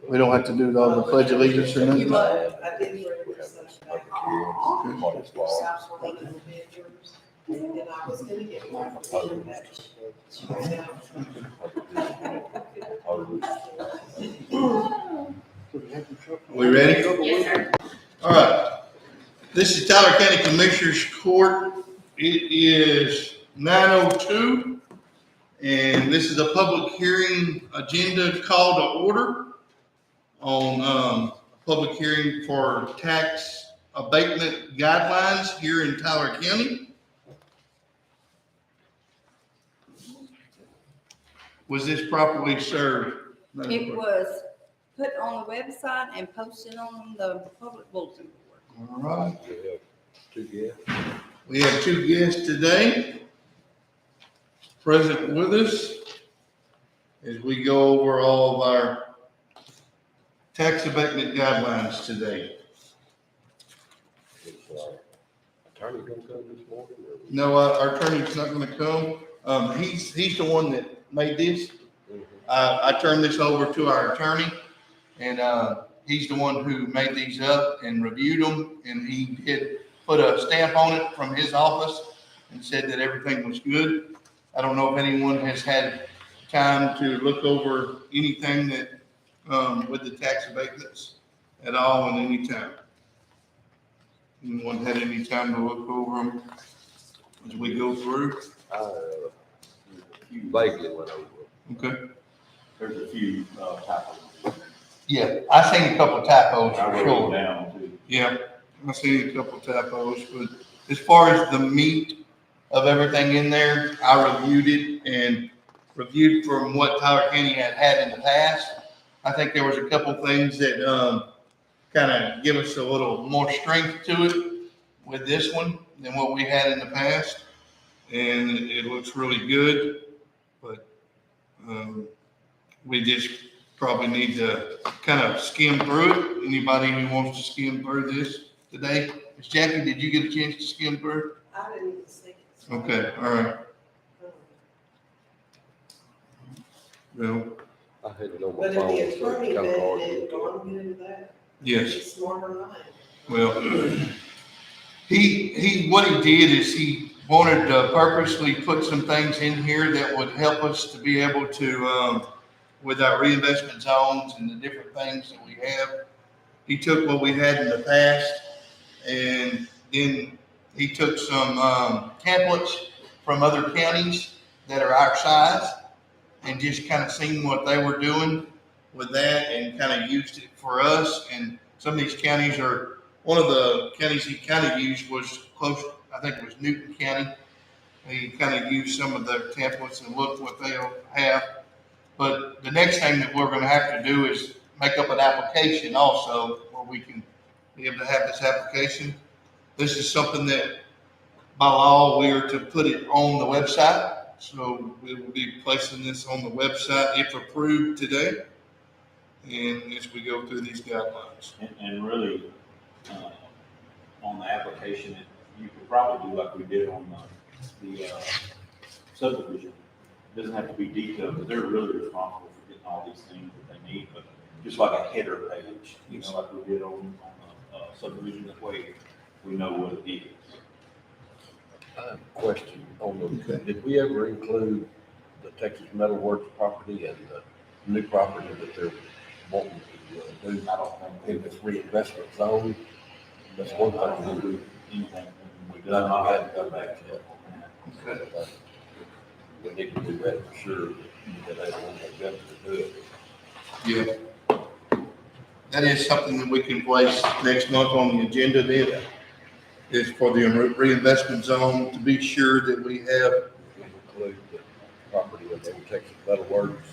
We don't have to do all the pledge of allegiance or You nothing? might, I did hear it was such back Public on. hearings, law. Stops were leaving the bedrooms, and I was gonna get one for the match. We ready? Yes, sir. All right. This is Tyler County Commissioners Court. It is 9:02, and this is a public hearing agenda call to order on a public hearing for tax abatement guidelines here in Tyler County. Was this properly served? It was put on the website and posted on the public bulletin board. All right. We have two guests. We have two guests today present with us as we go over all of our tax abatement guidelines today. Is our attorney gonna come this morning? Or? No, our attorney's not gonna come. He's the one that made this. I turned this over to our attorney, and he's the one who made these up and reviewed them, and he did put a stamp on it from his office and said that everything was good. I don't know if anyone has had time to look over anything that, with the tax abatements at all in any time. Anyone had any time to look over them as we go through? Vaguely went over. Okay. There's a few typos. Yeah, I seen a couple typos I for wrote sure. them down too. Yeah, I seen a couple typos, but as far as the meat of everything in there, I reviewed it and reviewed from what Tyler County had in the past. I think there was a couple things that, kind of give us a little more strength to it with this one than what we had in the past. And it looks really good, but, we just probably need to kind of skim through it. Anybody who wants to skim through this today? Miss Jackie, did you get a chance to skim through? I didn't even see it. Okay, all right. Well, I had it on my But if phone. the so it's attorney kinda vetted hard to it, look gone at. good with that, yes. he's smarter than I am. Well, what he did is he wanted to purposely put some things in here that would help us to be able to, with our reinvestment zones and the different things that we have. He took what we had in the past, and then he took some, templates from other counties that are our size and just kind of seen what they were doing with that and kind of used it for us. And some of these counties are, one of the counties he kind of used was close, I think it was Newton County. He kind of used some of their templates and looked what they'll have. But the next thing that we're gonna have to do is make up an application also where we can be able to have this application. This is something that by law, we are to put it on the website. So we will be placing this on the website if approved today. And as we go through these guidelines. And really, on the application, you could probably do like we did on the subdivision. It doesn't have to be detailed, but they're really responsible for getting all these things that they need, but just like a header page, you know, like we did on the subdivision, that way we know what it is. I have a question on the, did we ever include the Texas Metal Works property and the new property that they're wanting to do? I don't think In this reinvestment zone? That's one thing we do. anything, we That done, I I hadn't done that yet. We need to do that for sure, that I don't have them to do it. Yeah. That is something that we can place next month on the agenda then, is for the reinvestment zone to be sure that we have. Include the property of the Texas Metal Works,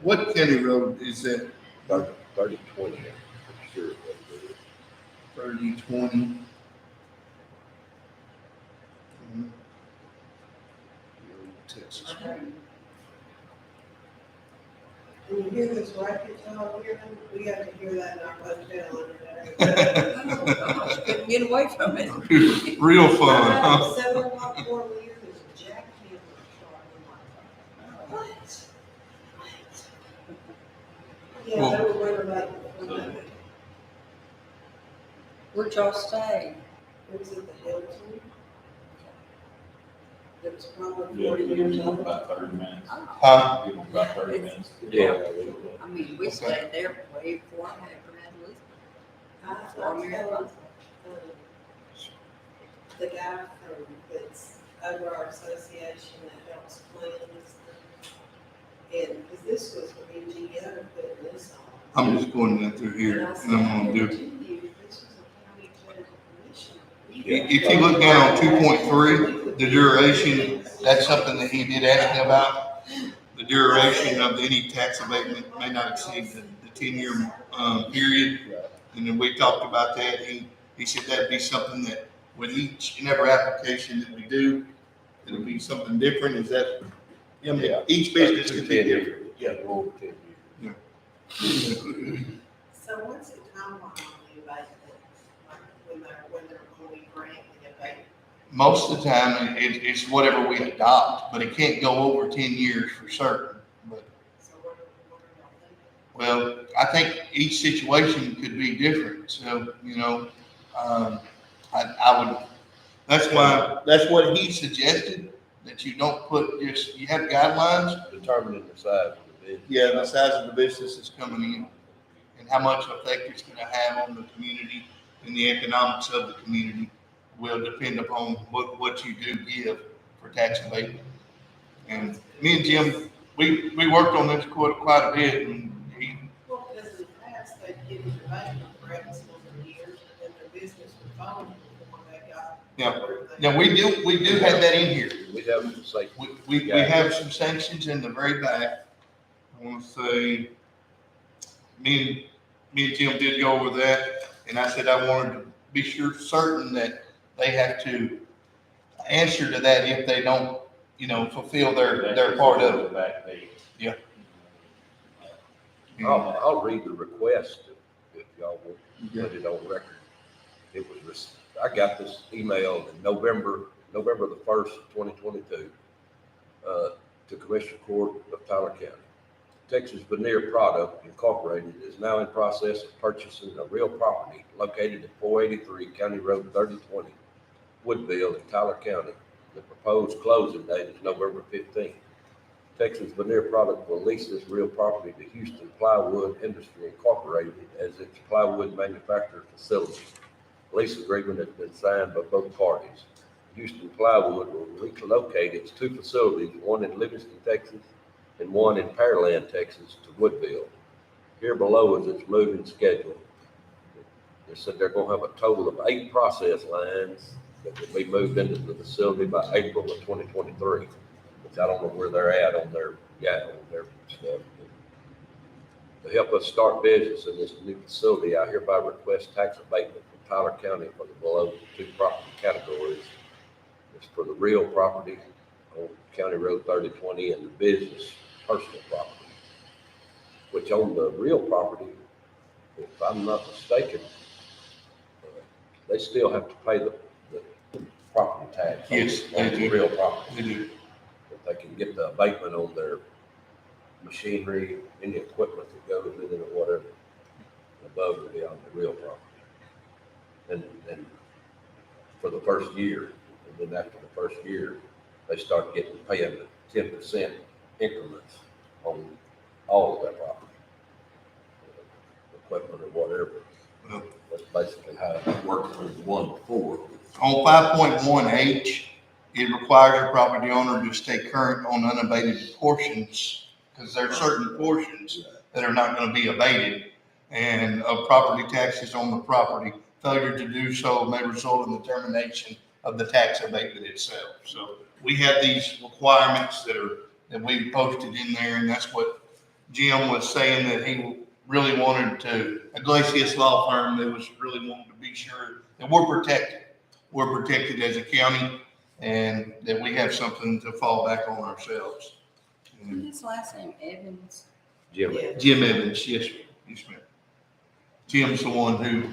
What county road is that? 3020, I'm sure. 3020. Texas. Can you hear this racket y'all hearing? We have to hear that in our hotel every day. Couldn't get away from it. Real fun, huh? 7 o'clock more than years, there's a jackhammer starting. What? Yeah, they were worried about Where'd y'all stay? it was at the Hilton. It was probably Yeah, 40 we years give them old. about 30 minutes. Oh, Huh? Give them about 30 minutes. Yeah. I mean, we stayed there way before I ever had Elizabeth. I'll tell the guy from, that's over our association that helps plan this thing. And, because this was for NGO putting this on. I'm just going down through here And I and said, I'm I gonna do. guarantee you, this was a county judge commission. If you look down on 2.3, the duration, that's something that he did ask me about. The duration of any tax abatement may not exceed the 10-year period. And then we talked about that. He said that'd be something that with each and every application that we do, it'll be something different. Is that, I mean, Yeah. each business could be different. Yeah, over 10 years. So what's the timeline on the abatement? Like when they're going to be granting the abatement? Most of the time, it's whatever we adopt, but it can't go over 10 years for certain. But So what are y'all thinking? well, I think each situation could be different, so, I would, that's what he suggested, that you don't put just, you have guidelines. Determining the size of the business. Yeah, the size of the business that's coming in, and how much effect it's gonna have on the community and the economics of the community will depend upon what you do give for tax abatement. And me and Jim, we worked on this quite a bit, and Well, because in the past, they've given abatement for X number of years, and then their business would follow before they got. Yeah. everything. now we do have that in here. We have to say, We have some sanctions in the very back. I want to say, me and Jim did go over that, and I said I wanted to be certain that they have to answer to that if they don't, fulfill their part of it. Back page. I'll read the request if y'all will put it on record. It was, I got this email in November the 1st, 2022, to Commissioner Court of Tyler County. Texas Veneer Product Incorporated is now in process of purchasing a real property located at 483 County Road 3020, Woodville in Tyler County. The proposed closing date is November 15th. Texas Veneer Product will lease this real property to Houston Plywood Industry Incorporated as its plywood manufacturing facility. The lease agreement has been signed by both parties. Houston Plywood will relocate its two facilities, one in Livingston, Texas, and one in Pearland, Texas, to Woodville. Here below is its moving schedule. They said they're going to have a total of 8 process lines that will be moved into the facility by April of 2023. Which I don't know where they're at on their stuff. To help us start business in this new facility, I hereby request tax abatement from Tyler County for the below 2 property categories. It's for the real property on County Road 3020 and the business personal property, which on the real property, if I'm not mistaken, they still have to pay the property tax. Yes, on they the do. real property. They do. If they can get the abatement on their machinery, any equipment that goes with it or whatever, above will be on the real property. And for the first year, and then after the first year, they start paying the 10% increments on all of their property. Equipment or whatever. Well, That's basically how it worked with the one before. On 5.1H, it requires a property owner to stay current on unabated portions, because there are certain portions that are not going to be abated, and of property taxes on the property. Failure to do so may result in the termination of the tax abatement itself. So we have these requirements that we posted in there, and that's what Jim was saying, that he really wanted to, a Glacius law firm that was really wanting to be sure that we're protected. We're protected as a county, and that we have something to fall back on ourselves. What's his last name, Evans? Jim, Yeah. Jim Evans, yes, ma'am. Jim's the one who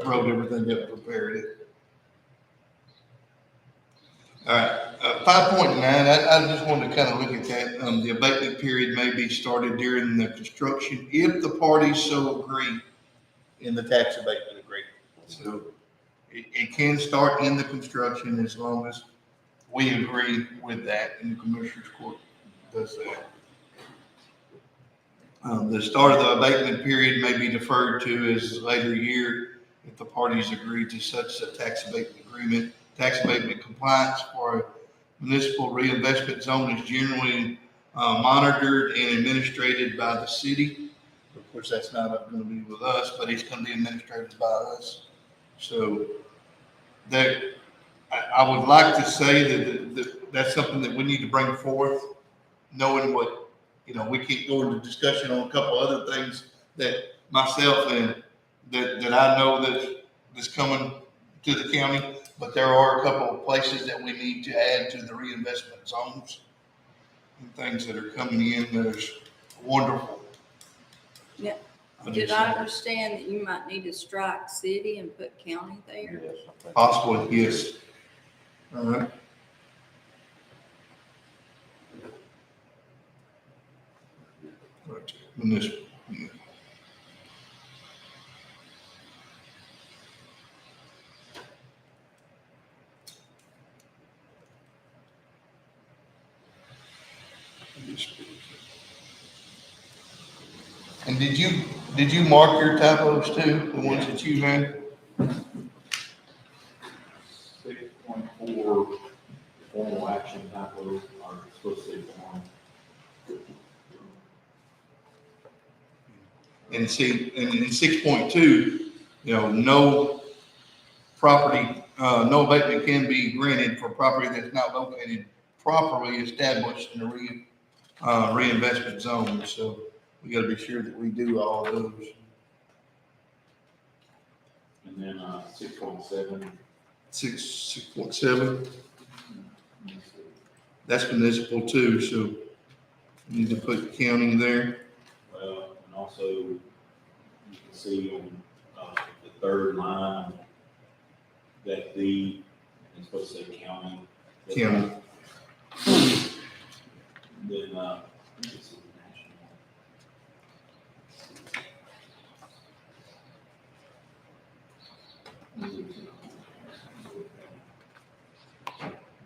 wrote everything up, prepared it. All right, 5.9, I just wanted to kind of look at that. The abatement period may be started during the construction if the parties so agree in the tax abatement agreement. So it can start in the construction as long as we agree with that, and the Commissioners Court does that. The start of the abatement period may be deferred to as a later year if the parties agree to such a tax abatement agreement. Tax abatement compliance for a municipal reinvestment zone is generally monitored and administrated by the city. Of course, that's not going to be with us, but it's going to be administrated by us. So that, I would like to say that that's something that we need to bring forth, knowing what, we can't go into discussion on a couple other things that myself and that I know that's coming to the county, but there are a couple of places that we need to add to the reinvestment zones and things that are coming in that are wonderful. Yeah. I'm Did just I saying. understand that you might need to strike city and put county there? Yes, I think- Possible, yes. All right. Right, municipal, yeah. And did you mark your typos too, the ones that you had? 6.4, formal action typos are supposed to say form. And see, in 6.2, no property, no abatement can be granted for property that's not located properly established in a reinvestment zone. So we gotta be sure that we do all those. And then 6.7, 6.7, that's municipal too, so we need to put county there. well, and also you can see on the third line that the, it's supposed to say county. County. Then, it's national.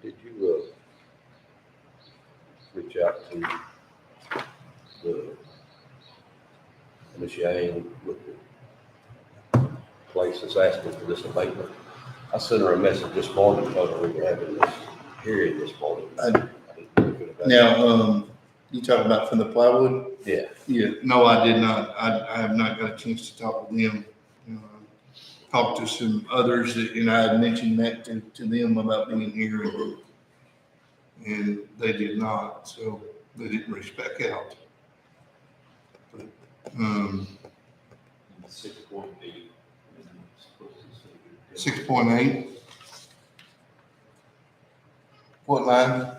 Did you, reach out to the Ms. Yang with the place that's asking for this abatement? I sent her a message this morning, told her we were having this hearing this morning. I- didn't know if it- Now, you talking about from the plywood? Yeah, Yeah, no, I did not. I have not got a chance to talk with them. Talked to some others that, I had mentioned that to them about being here and they did not, so they didn't reach back out. But, And 6.8. 6.8. What line?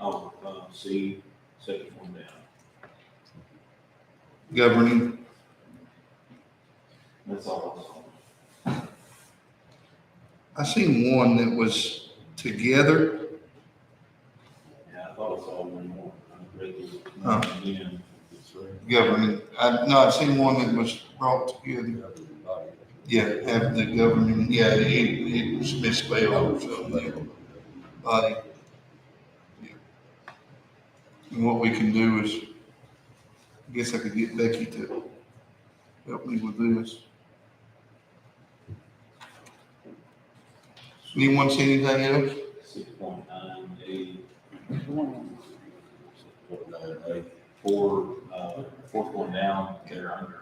Oh, C, second one down. Governing. That's all I saw. I seen one that was together. Yeah, I thought I saw one more. I read through Oh. it again. Governing. I've seen one that was brought together. Yeah, have the governing, yeah, it was misspelled or something. Body. Yeah. And what we can do is, I guess I could get Becky to help me with this. Anyone see anything else? 6.9, .98. fourth one down, they're under.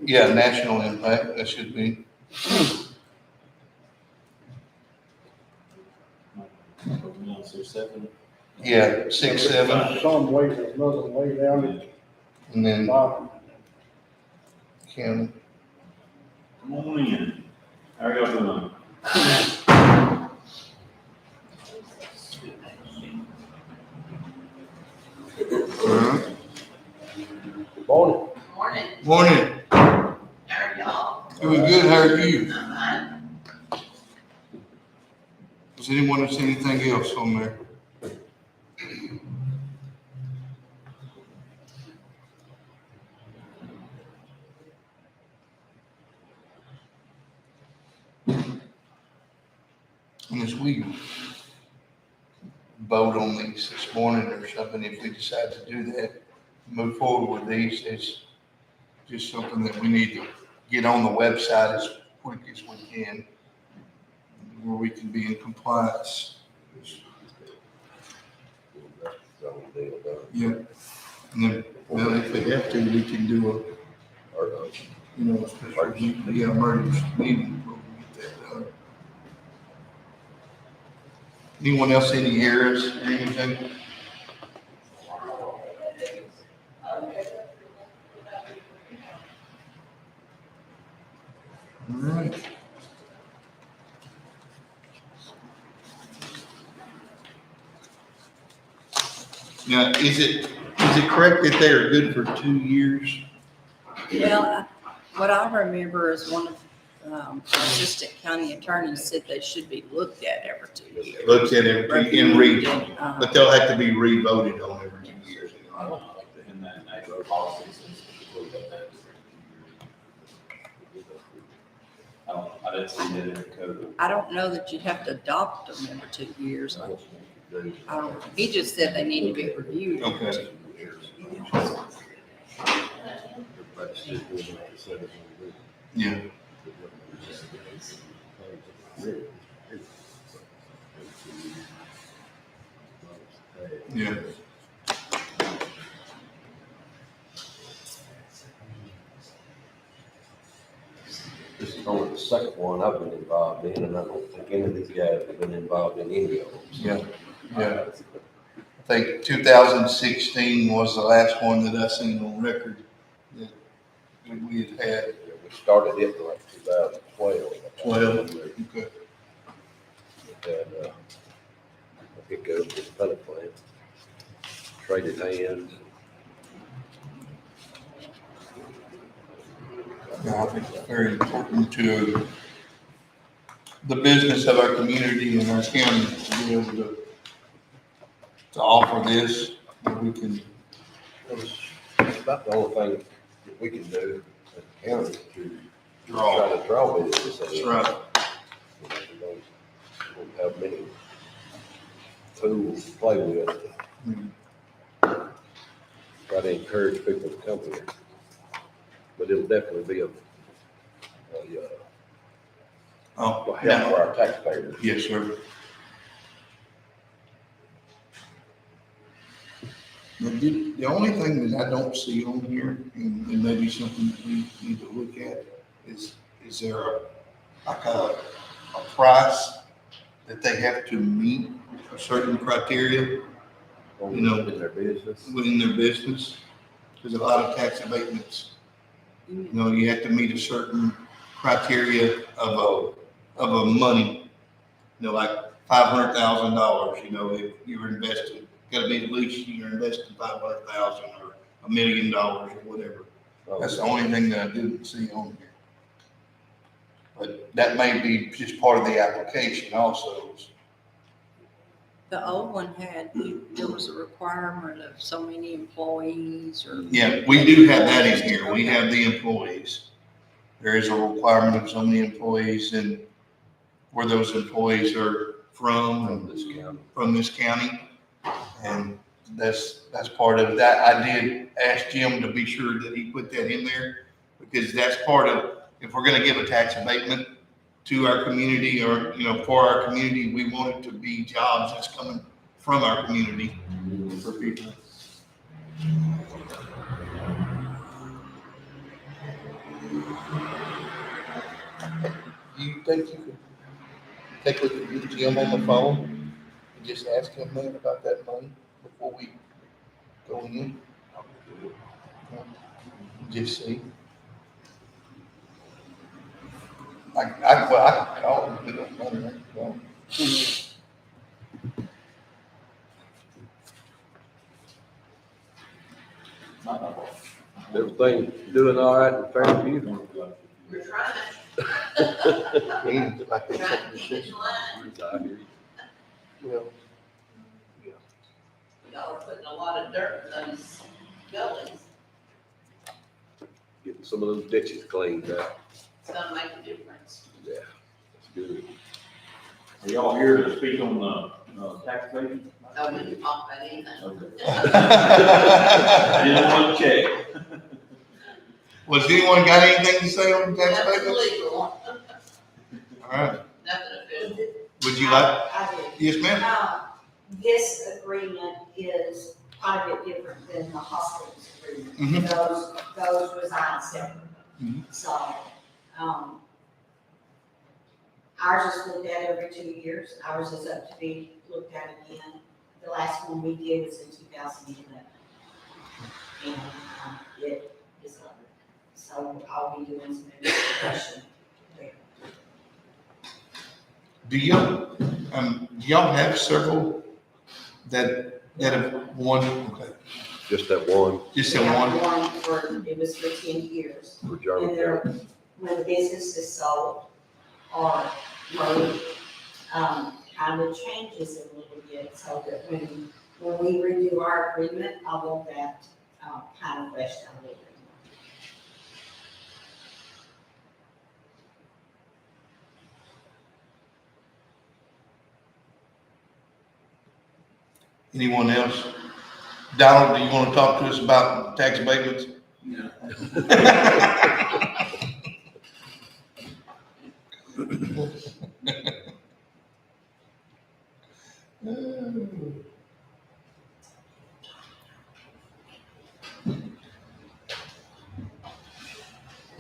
Yeah, national impact, that should be. No, so 7. Yeah, 6, 7, Some way, there's another way down at and the then bottom. county. Come on in. How are y'all doing? All right. Good morning. Morning. How are y'all? Doing good, how are you? Does anyone see anything else on there? And as we vote on these this morning or something, if we decide to do that, move forward with these, it's just something that we need to get on the website as quick as we can, where we can be in compliance. Zone deal done. Yeah. And then, well, if we have to, we can do Or, a, you know, a special, yeah, emergency meeting where we get that done. Anyone else, any errors, or anything? All right. Now, is it correct that they are good for 2 years? Well, what I remember is one of, assistant county attorneys said they should be looked at every 2 years. Looked at every, in re, Uh, but they'll have to be re-voted on every 2 years. I don't like the, in that actual policy says typically that. I didn't see that in the code. I don't know that you'd have to adopt them every 2 years. I don't, he just said they need to be reviewed. every Okay. 2 years. Yeah. Yeah. This is only the second one I've been involved in, and I don't think any of these guys have been involved in any of them. Yeah. Yeah. I think 2016 was the last one that I seen on record that we had had. We started it in like 2012. 12. Okay. And, it goes to the pellet plant, traded hands. Yeah, I think it's very important to the business of our community and our county to be able to offer this, that we can, It's about the only thing that we can do as a county to Draw. try to draw business. That's right. We don't have many tools to play with. Try to encourage people to come here. But it'll definitely be a Oh, help now, for our taxpayers. yes, sir. The only thing that I don't see on here, and maybe something that we need to look at, is there a price that they have to meet a certain criteria You know, In their business. within their business? There's a lot of tax abatements. You know, you have to meet a certain criteria of a money, you know, like $500,000, you know, if you're investing, gotta be at least you're investing 500,000 or $1 million or whatever. That's the only thing that I didn't see on here. But that may be just part of the application also. The old one had, there was a requirement of so many employees or. Yeah, we do have that in here. We have the employees. There is a requirement of so many employees and where those employees are From this county. from this county. And that's part of that. I did ask Jim to be sure that he put that in there because that's part of, if we're gonna give a tax abatement to our community or, you know, for our community, we want it to be jobs that's coming from our community for people. You think you could take a look at Jim on the phone and just ask him man about that money before we go in? Just see. Well, I can call him, put it on Monday, I can call him. Not that one. Everything doing all right in Fairview? We're trying. Like they said, Trying to keep in line. I hear you. well, Y'all are putting a lot of dirt in those gullies. Getting some of those ditches cleaned out. It's gonna make a difference. Yeah, that's good. Are y'all here to speak on the tax abatement? I wouldn't talk about anything. Okay. I didn't want to check. Was anyone got anything to say on the tax Nothing abatement? legal, All right, nothing official. would you like, I do. yes, ma'am? This agreement is quite a bit different than the hospital's agreement. Mhm. Those reside separate. Mhm. So, ours is looked at every 2 years. Ours is up to be looked at again. The last one we did was in 2011. And, it is up. So I'll be doing some investigation there. Do y'all have several that have won? Okay, Just that one just We that have one? one for, it was for 10 years. for And German there, County. when the business is sold or moved, kind of changes it a little bit, so that when we redo our agreement, I want that, kind of fleshed out a little bit more. Anyone else? Donald, do you want to talk to us about tax abatements? No.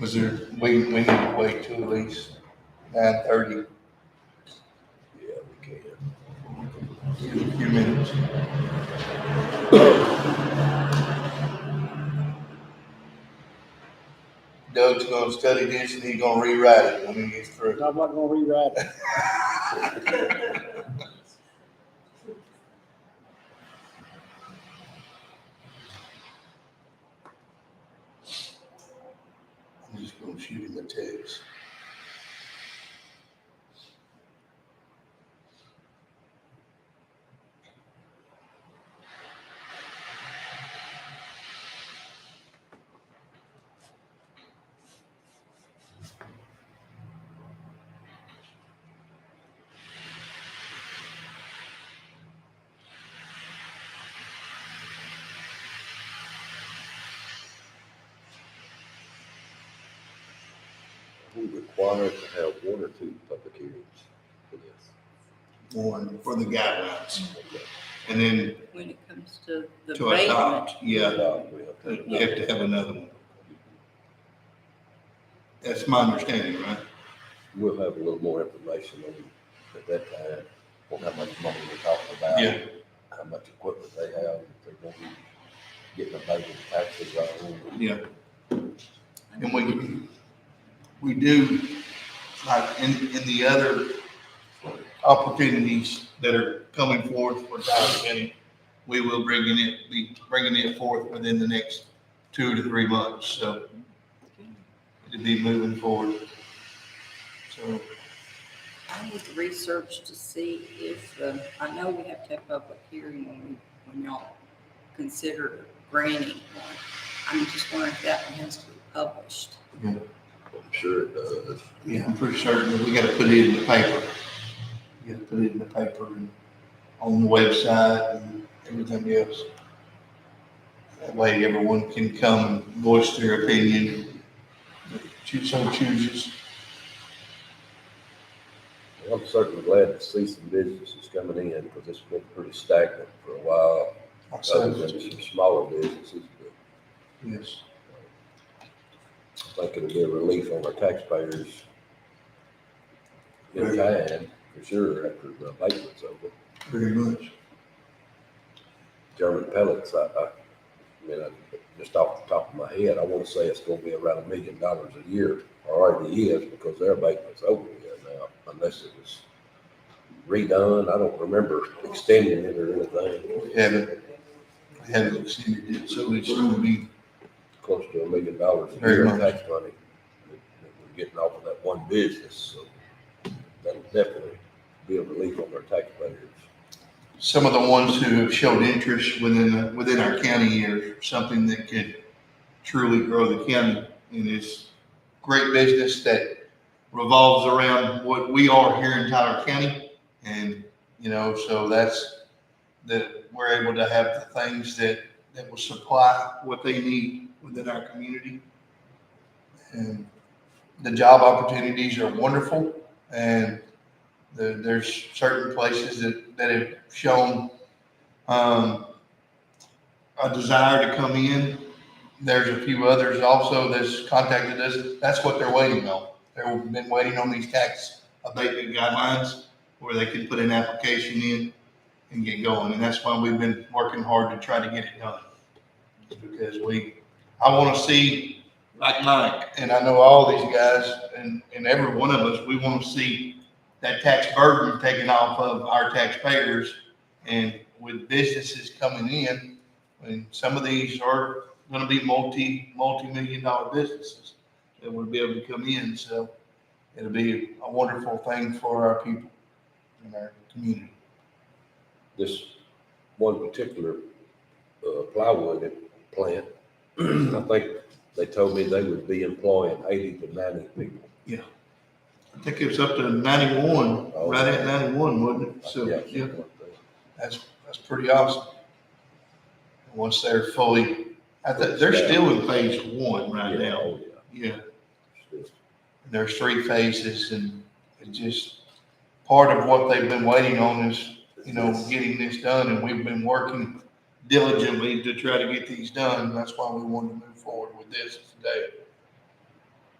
Was there, we need to wait till at least 9:30, Yeah, we can. in a few minutes. Doug's gonna study this and he's gonna rewrite it when he gets through. I'm not gonna rewrite it. I'm just gonna shoot him a text. We require to have one or two public hearings for this. One for the guidelines. And then When it comes to the to abatement, adopt, yeah, We we have to have another one. That's my understanding, right? We'll have a little more information on at that time, on how much money we're talking about. Yeah. How much equipment they have, if they're gonna be getting abated taxes on. Yeah. And we do, like, in the other opportunities that are coming forth for Tyler County, we will be bringing it forth within the next 2 to 3 months, so it'll be moving forward. So, I need to research to see if, I know we have to have public hearing when y'all consider granting one. I'm just wondering if that one has to be published. I'm sure it does. yeah, I'm pretty certain that we gotta put it in the paper. We gotta put it in the paper and on the website and everything else. That way everyone can come and voice their opinion, so chooses. Well, I'm certainly glad to see some businesses coming in, because it's been pretty stagnant for a while, other than some smaller businesses, but Yes, I think it'll be a relief on our taxpayers in time, for sure, after the abatement's over. very much. German pellets, I mean, just off the top of my head, I want to say it's going to be around $1 million a year, or already is, because their abatement's over here now, unless it was redone. I don't remember extending it or anything. We haven't extended it, so it's gonna be close to $1 million a Very year in much. tax money that we're getting off of that one business, so that'll definitely be a relief on our taxpayers. Some of the ones who have showed interest within our county are something that could truly grow the county. And it's great business that revolves around what we are here in Tyler County. And, so that's, that we're able to have the things that will supply what they need within our community. And the job opportunities are wonderful, and there's certain places that have shown a desire to come in. There's a few others also that's contacted us. That's what they're waiting on. They've been waiting on these tax abatement guidelines where they can put an application in and get going. And that's why we've been working hard to try to get it done. Because I want to see, like Mike, and I know all these guys and every one of us, we want to see that tax burden taken off of our taxpayers. And with businesses coming in, and some of these are going to be multi-million dollar businesses that will be able to come in. So it'll be a wonderful thing for our people in our community. This one particular plywood plant, I think they told me they would be employing 80 to 90 people. I think it was up to 91, Oh. right at 91, wasn't it? So, Yeah, yeah, something like that. that's pretty awesome. Once they're fully, they're still in phase one right Yeah, now. oh, yeah. Yeah, Still. there's 3 phases, and it's just part of what they've been waiting on is, getting this done, and we've been working diligently to try to get these done. That's why we wanted to move forward with this today.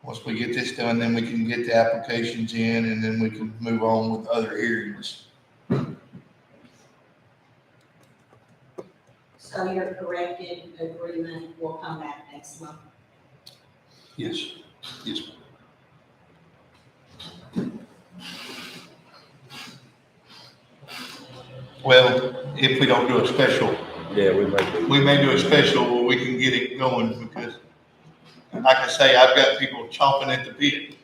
Once we get this done, then we can get the applications in, and then we can move on with other areas. So your corrected agreement will come back next month. Yes, yes. Well, if we don't do a special, Yeah, we we may do a special where we can get it going, because like I say, I've got people chomping at the bit.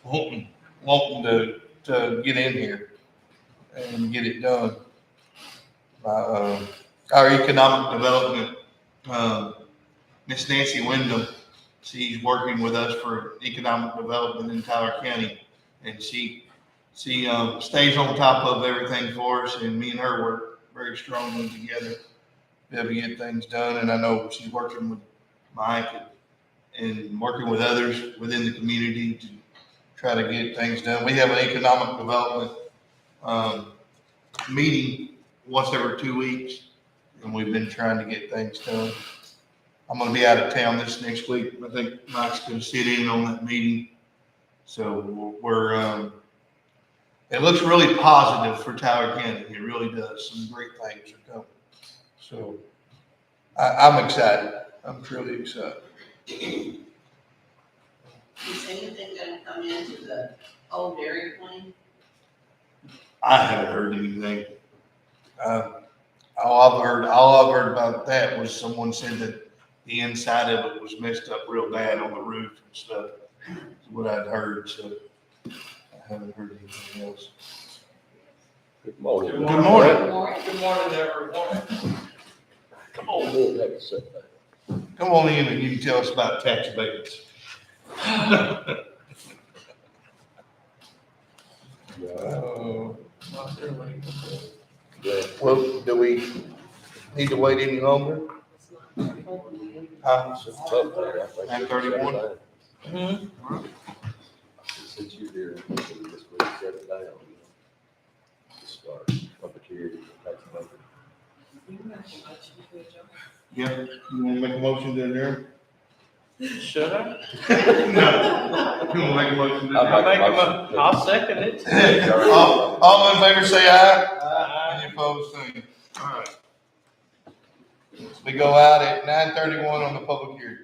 wanting to get in here and get it done. Our economic development, Miss Nancy Wyndham, she's working with us for economic development in Tyler County, and she stays on top of everything for us, and me and her work very strongly together to be able to get things done. And I know she's working with Mike and working with others within the community to try to get things done. We have an economic development meeting once every 2 weeks, and we've been trying to get things done. I'm going to be out of town this next week. I think Mike's going to sit in on that meeting. So it looks really positive for Tyler County. It really does. Some great things are coming. So I'm excited. I'm truly excited. Is anything gonna come into the old Dairy Queen? I haven't heard anything. All I've heard about that was someone said that the inside of it was messed up real bad on the roof and stuff. That's what I'd heard, so I haven't heard anything else. Good morning. Good morning. Good morning, everyone. Come on in, have a sit down. Come on in and you can tell us about tax abatements. Well, do we need to wait any longer? It's a tough day, I think. 9:31. Since you're here, we just go set it down, Just start public hearing, tax abatement. Yeah, you want to make a motion to adjourn? Should I? No. You want to make a motion to I'll adjourn? make a motion. I'll second it. All in favor, say aye. Any opposed, same. All right. We go out at 9:31 on the public hearing.